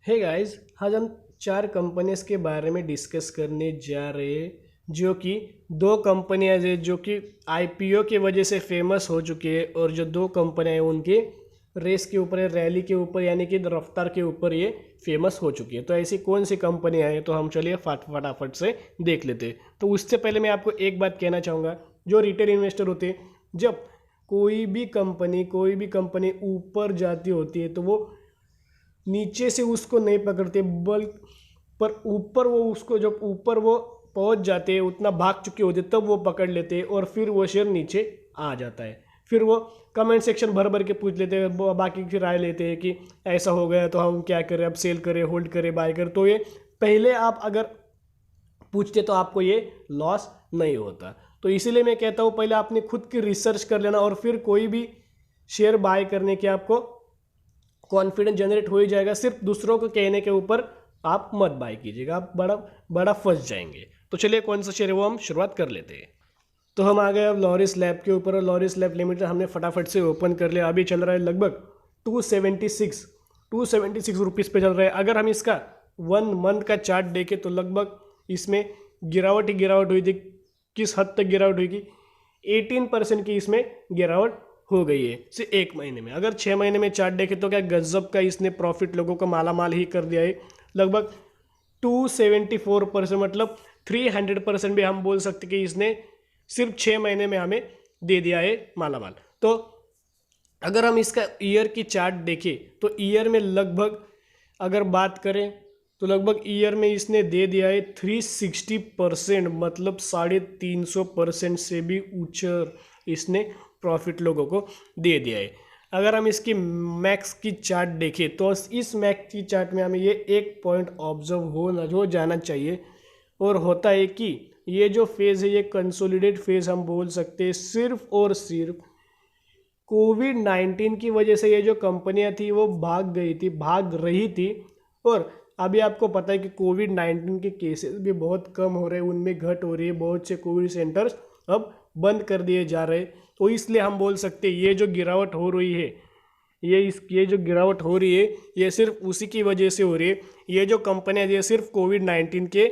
Hey guys, आज हम चार कंपनीज के बारे में डिस्कस करने जा रहे हैं जो कि दो कंपनियां हैं जो कि आईपीओ की वजह से फेमस हो चुकी है और जो दो कंपनियां हैं उनके रेस के ऊपर रैली के ऊपर यानी कि रफ्तार के ऊपर ये फेमस हो चुकी है। तो ऐसी कौन सी कंपनियां हैं तो हम चलिए फटाफट से देख लेते हैं। तो उससे पहले मैं आपको एक बात कहना चाहूँगा, जो रिटेल इन्वेस्टर होते हैं जब कोई भी कंपनी ऊपर जाती होती है तो वो नीचे से उसको नहीं पकड़ते बल्कि पर ऊपर वो उसको जब ऊपर वो पहुंच जाते हैं उतना भाग चुके होते तब वो पकड़ लेते हैं और फिर वो शेयर नीचे आ जाता है। फिर वो कमेंट सेक्शन भर भर के पूछ लेते हैं, बाकी की राय लेते हैं कि ऐसा हो गया तो हम क्या करें, अब सेल करें, होल्ड करें, बाय करें। तो ये पहले आप अगर पूछते तो आपको ये लॉस नहीं होता। तो इसीलिए मैं कहता हूँ पहले आपने खुद की रिसर्च कर लेना और फिर कोई भी शेयर बाय करने की आपको कॉन्फिडेंस जनरेट हो ही जाएगा। सिर्फ दूसरों को कहने के ऊपर आप मत बाय कीजिएगा, आप बड़ा बड़ा फंस जाएंगे। तो चलिए कौन सा शेयर है वो हम शुरुआत कर लेते हैं। तो हम आ गए अब लॉरिस लैब के ऊपर और लॉरिस लैब लिमिटेड हमने फटाफट से ओपन कर लिया। अभी चल रहा है लगभग 276 रुपीज़ पे चल रहा है। अगर हम इसका 1 मंथ का चार्ट देखें तो लगभग इसमें गिरावट ही गिरावट हुई थी। किस हद तक गिरावट हुई थी? 18% की इसमें गिरावट हो गई है सिर्फ 1 महीने में। अगर 6 महीने में चार्ट देखें तो क्या गजब का इसने प्रॉफिट लोगों को माला माल ही कर दिया है। लगभग 274%, मतलब 300% भी हम बोल सकते कि इसने सिर्फ 6 महीने में हमें दे दिया है माला माल। तो अगर हम इसका ईयर की चार्ट देखें तो ईयर में लगभग अगर बात करें तो लगभग ईयर में इसने दे दिया है 360%, मतलब 350% से भी ऊंचा इसने प्रॉफिट लोगों को दे दिया है। अगर हम इसकी मैक्स की चार्ट देखें तो इस मैक्स की चार्ट में हमें ये एक पॉइंट ऑब्जर्व हो जाना चाहिए, और होता है कि ये जो फेज़ है ये कंसोलिडेट फेज़ हम बोल सकते हैं। सिर्फ और सिर्फ कोविड-19 की वजह से ये जो कंपनियां थी वो भाग रही थी। और अभी आपको पता है कि कोविड-19 के केसेस भी बहुत कम हो रहे हैं, उनमें घट हो रही है। बहुत से कोविड सेंटर्स अब बंद कर दिए जा रहे हैं। तो इसलिए हम बोल सकते हैं ये जो गिरावट हो रही है, ये जो गिरावट हो रही है ये सिर्फ उसी की वजह से हो रही है। ये जो कंपनियां ये सिर्फ कोविड-19 के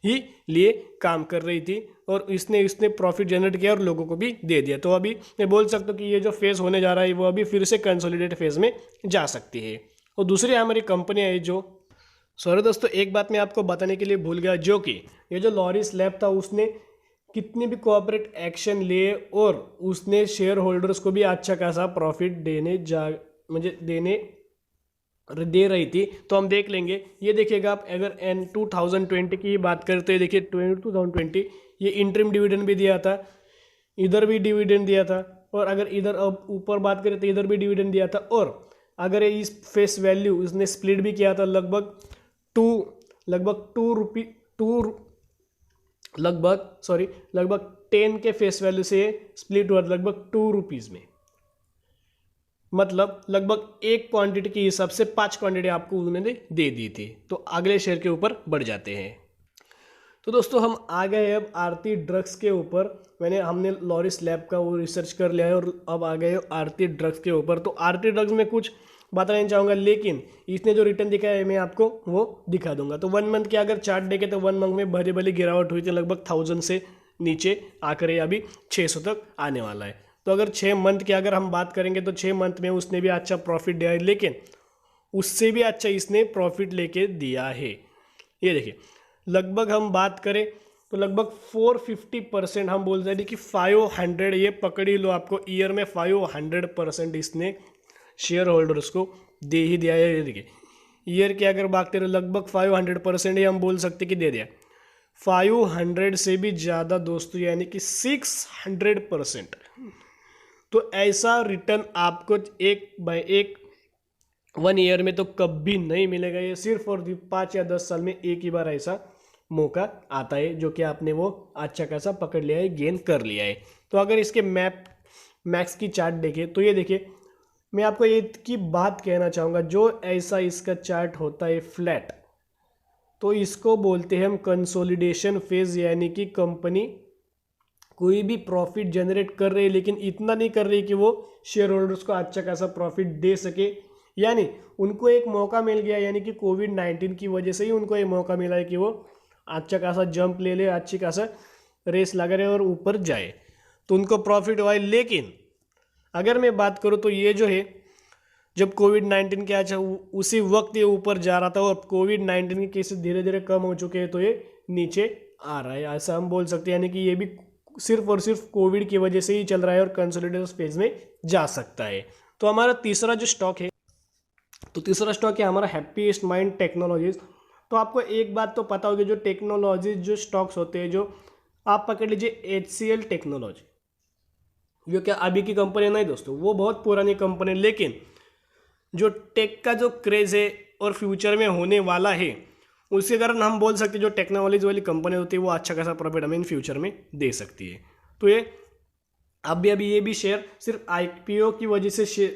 ही लिए काम कर रही थी और इसने प्रॉफिट जनरेट किया और लोगों को भी दे दिया। तो अभी मैं बोल सकता हूँ कि ये जो फेज़ होने जा रहा है वो अभी फिर से कंसोलिडेट फेज़ में जा सकती है। और दूसरी हमारी कंपनियाँ है जो, सॉरी दोस्तों एक बात मैं आपको बताने के लिए भूल गया, जो कि ये जो लॉरिस लैब था उसने कितनी भी कोऑपरेट एक्शन लिए और उसने शेयर होल्डर्स को भी अच्छा खासा प्रॉफिट देने दे रही थी। तो हम देख लेंगे, ये देखिएगा आप अगर एन 2020 की बात करते हैं, देखिए 2020 ये इंटरिम डिविडेंड भी दिया था, इधर भी डिविडेंड दिया था, और अगर इधर अब ऊपर बात करें तो इधर भी डिविडेंड दिया था। और अगर इस फेस वैल्यू इसने स्प्लिट भी किया था टू लगभग टू रुपी टू लगभग 10 के फेस वैल्यू से स्प्लिट हुआ लगभग ₹2 में। मतलब लगभग एक क्वांटिटी के हिसाब से 5 क्वांटिटी आपको उन्होंने दे दी थी। तो अगले शेयर के ऊपर बढ़ जाते हैं। तो दोस्तों हम आ गए अब आरती ड्रग्स के ऊपर। हमने लॉरिस लैब का वो रिसर्च कर लिया है और अब आ गए आरती ड्रग्स के ऊपर। तो आरती ड्रग्स में कुछ बताना नहीं चाहूँगा, लेकिन इसने जो रिटर्न दिखाया है मैं आपको वो दिखा दूंगा। तो 1 मंथ के अगर चार्ट देखें तो 1 मंथ में भली भली गिरावट हुई थी, लगभग 1000 से नीचे आकर ये अभी 600 तक आने वाला है। तो अगर 6 मंथ की अगर हम बात करेंगे तो 6 मंथ में उसने भी अच्छा प्रॉफिट दिया है, लेकिन उससे भी अच्छा इसने प्रॉफिट लेके दिया है। ये देखिए लगभग हम बात करें तो लगभग 450% हम बोल रहे हैं कि 500, ये पकड़ ही लो आपको, ईयर में 500% इसने शेयर होल्डर्स को दे ही दिया है। ये देखिए ईयर की अगर बात करें लगभग 500% ही हम बोल सकते कि दे दिया। 500 से भी ज़्यादा दोस्तों, यानी कि 600%। तो ऐसा रिटर्न आपको एक 1 ईयर में तो कभी नहीं मिलेगा। ये सिर्फ और 5 या 10 साल में एक ही बार ऐसा मौका आता है जो कि आपने वो अच्छा खासा पकड़ लिया है, गेन कर लिया है। तो अगर इसके मैक्स की चार्ट देखें तो ये देखिए, मैं आपको ये की बात कहना चाहूँगा, जो ऐसा इसका चार्ट होता है फ्लैट, तो इसको बोलते हैं हम कंसोलिडेशन फेज। यानी कि कंपनी कोई भी प्रॉफिट जनरेट कर रही है लेकिन इतना नहीं कर रही कि वो शेयर होल्डर्स को अच्छा खासा प्रॉफिट दे सके, यानी उनको एक मौका मिल गया, यानी कि कोविड-19 की वजह से ही उनको ये मौका मिला है कि वो अच्छा खासा जंप ले ले, अच्छी खासा रेस लगा रहे और ऊपर जाए, तो उनको प्रॉफिट हुआ है। लेकिन अगर मैं बात करूँ तो ये जो है जब कोविड-19 के अच्छा उसी वक्त ये ऊपर जा रहा था और कोविड-19 के केसेस धीरे धीरे कम हो चुके हैं तो ये नीचे आ रहा है, ऐसा हम बोल सकते हैं। यानी कि ये भी सिर्फ और सिर्फ कोविड की वजह से ही चल रहा है और कंसोलिडेशन फेज में जा सकता है। तो हमारा तीसरा जो स्टॉक है, तो तीसरा स्टॉक है हमारा हैप्पीएस्ट माइंड टेक्नोलॉजीज। तो आपको एक बात तो पता होगी, जो टेक्नोलॉजीज जो स्टॉक्स होते हैं, जो आप पकड़ लीजिए HCL टेक्नोलॉजी, जो क्या अभी की कंपनी नहीं दोस्तों, वो बहुत पुरानी कंपनी, लेकिन जो टेक का जो क्रेज़ है और फ्यूचर में होने वाला है उसके कारण हम बोल सकते हैं जो टेक्नोलॉजी वाली कंपनी होती है वो अच्छा खासा प्रॉफिट हमें इन फ्यूचर में दे सकती है। तो ये अभी ये भी शेयर सिर्फ IPO की वजह से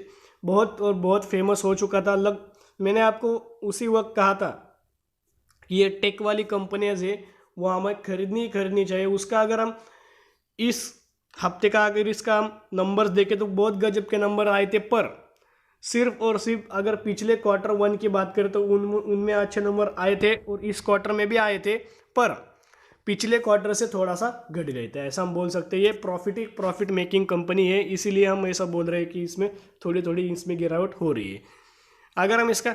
बहुत और बहुत फेमस हो चुका था। मैंने आपको उसी वक्त कहा था कि ये टेक वाली कंपनियाँ है वो हमें खरीदनी चाहिए। उसका अगर हम इस हफ्ते का अगर इसका हम नंबर्स देखें तो बहुत गजब के नंबर आए थे, पर सिर्फ और सिर्फ अगर पिछले क्वार्टर 1 की बात करें तो उनमें अच्छे नंबर आए थे और इस क्वार्टर में भी आए थे, पर पिछले क्वार्टर से थोड़ा सा घट गए थे, ऐसा हम बोल सकते हैं। ये प्रॉफिट मेकिंग कंपनी है, इसीलिए हम ऐसा बोल रहे हैं कि इसमें थोड़ी इसमें गिरावट हो रही है। अगर हम इसका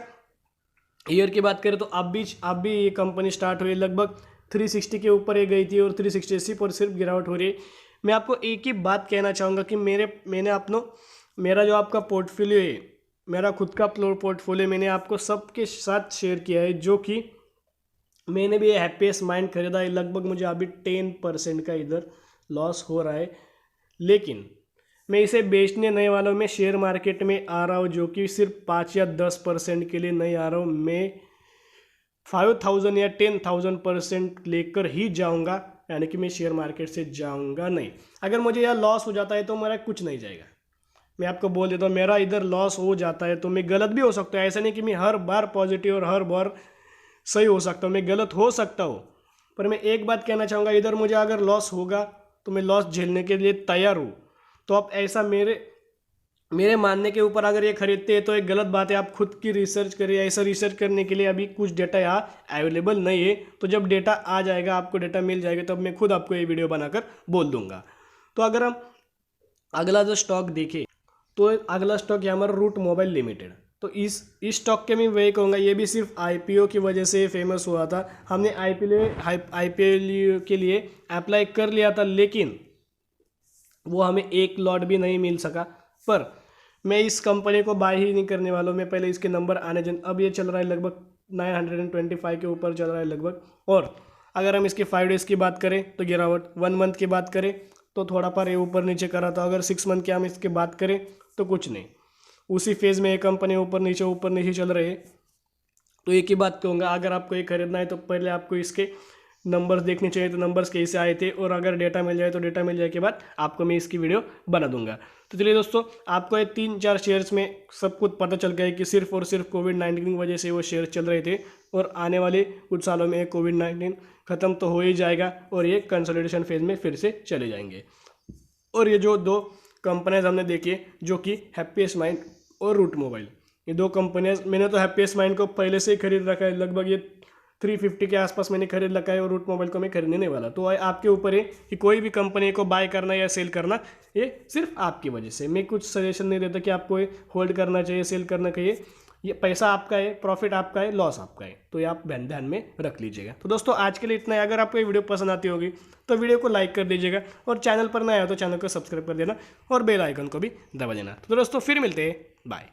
ईयर की बात करें तो अब भी ये कंपनी स्टार्ट हुई, लगभग 360 के ऊपर ये गई थी और 360 पर सिर्फ गिरावट हो रही है। मैं आपको एक ही बात कहना चाहूँगा कि मेरा जो आपका पोर्टफोलियो है, मेरा खुद का पोर्टफोलियो मैंने आपको सबके साथ शेयर किया है, जो कि मैंने भी हैप्पीएस्ट माइंड खरीदा है। लगभग मुझे अभी 10% का इधर लॉस हो रहा है, लेकिन मैं इसे बेचने नहीं वाला हूँ। मैं शेयर मार्केट में आ रहा हूँ, जो कि सिर्फ 5 या 10% के लिए नहीं आ रहा हूँ, मैं 5000 या 10,000% लेकर ही जाऊँगा। यानी कि मैं शेयर मार्केट से जाऊँगा नहीं। अगर मुझे यह लॉस हो जाता है तो मेरा कुछ नहीं जाएगा, मैं आपको बोल देता हूँ। मेरा इधर लॉस हो जाता है तो मैं गलत भी हो सकता हूँ, ऐसा नहीं कि मैं हर बार पॉजिटिव और हर बार सही हो सकता हूँ, मैं गलत हो सकता हूँ। पर मैं एक बात कहना चाहूँगा, इधर मुझे अगर लॉस होगा तो मैं लॉस झेलने के लिए तैयार हूँ। तो आप ऐसा मेरे मानने के ऊपर अगर ये खरीदते हैं तो एक गलत बात है। आप खुद की रिसर्च करिए, ऐसा रिसर्च करने के लिए अभी कुछ डेटा यहाँ अवेलेबल नहीं है। तो जब डेटा आ जाएगा, आपको डेटा मिल जाएगा, तब मैं खुद आपको ये वीडियो बनाकर बोल दूंगा। तो अगर हम अगला जो स्टॉक देखें तो अगला स्टॉक है हमारा रूट मोबाइल लिमिटेड। तो इस स्टॉक के मैं वही कहूँगा, ये भी सिर्फ IPO की वजह से फेमस हुआ था। हमने IPO के लिए अप्लाई कर लिया था, लेकिन वो हमें एक लॉट भी नहीं मिल सका। पर मैं इस कंपनी को बाय ही नहीं करने वाला हूँ, मैं पहले इसके नंबर आने अब ये चल रहा है लगभग 925 के ऊपर चल रहा है लगभग। और अगर हम इसके 5 डेज़ की बात करें तो गिरावट, 1 मंथ की बात करें तो थोड़ा पर ये ऊपर नीचे करा था। अगर 6 मंथ की हम इसकी बात करें तो कुछ नहीं, उसी फेज़ में ये कंपनी ऊपर नीचे चल रही है। तो एक ही बात कहूँगा, अगर आपको ये खरीदना है तो पहले आपको इसके नंबर्स देखने चाहिए। तो नंबर्स कैसे आए थे, और अगर डेटा मिल जाए तो डेटा मिल जाए के बाद आपको मैं इसकी वीडियो बना दूंगा। तो चलिए दोस्तों, आपको ये 3-4 शेयर्स में सब कुछ पता चल गया है कि सिर्फ और सिर्फ कोविड-19 की वजह से वो शेयर चल रहे थे, और आने वाले कुछ सालों में कोविड-19 ख़त्म तो हो ही जाएगा और ये कंसोलिडेशन फेज में फिर से चले जाएंगे। और ये जो 2 कंपनियाँ हमने देखी जो कि हैप्पीएस्ट माइंड और रूट मोबाइल, ये 2 कंपनियाँ, मैंने तो हैप्पीएस्ट माइंड को पहले से ही खरीद रखा है, लगभग ये 350 के आसपास मैंने खरीद रखा है, और रूट मोबाइल को मैं खरीदने नहीं वाला। तो आपके ऊपर है कि कोई भी कंपनी को बाय करना या सेल करना, ये सिर्फ आपकी वजह से। मैं कुछ सजेशन नहीं देता कि आपको होल्ड करना चाहिए, सेल करना चाहिए। ये पैसा आपका है, प्रॉफिट आपका है, लॉस आपका है, तो ये आप ध्यान में रख लीजिएगा। तो दोस्तों आज के लिए इतना है। अगर आपको ये वीडियो पसंद आती होगी तो वीडियो को लाइक कर दीजिएगा, और चैनल पर नया हो तो चैनल को सब्सक्राइब कर देना और बेल आइकन को भी दबा देना। तो दोस्तों फिर मिलते हैं, बाय।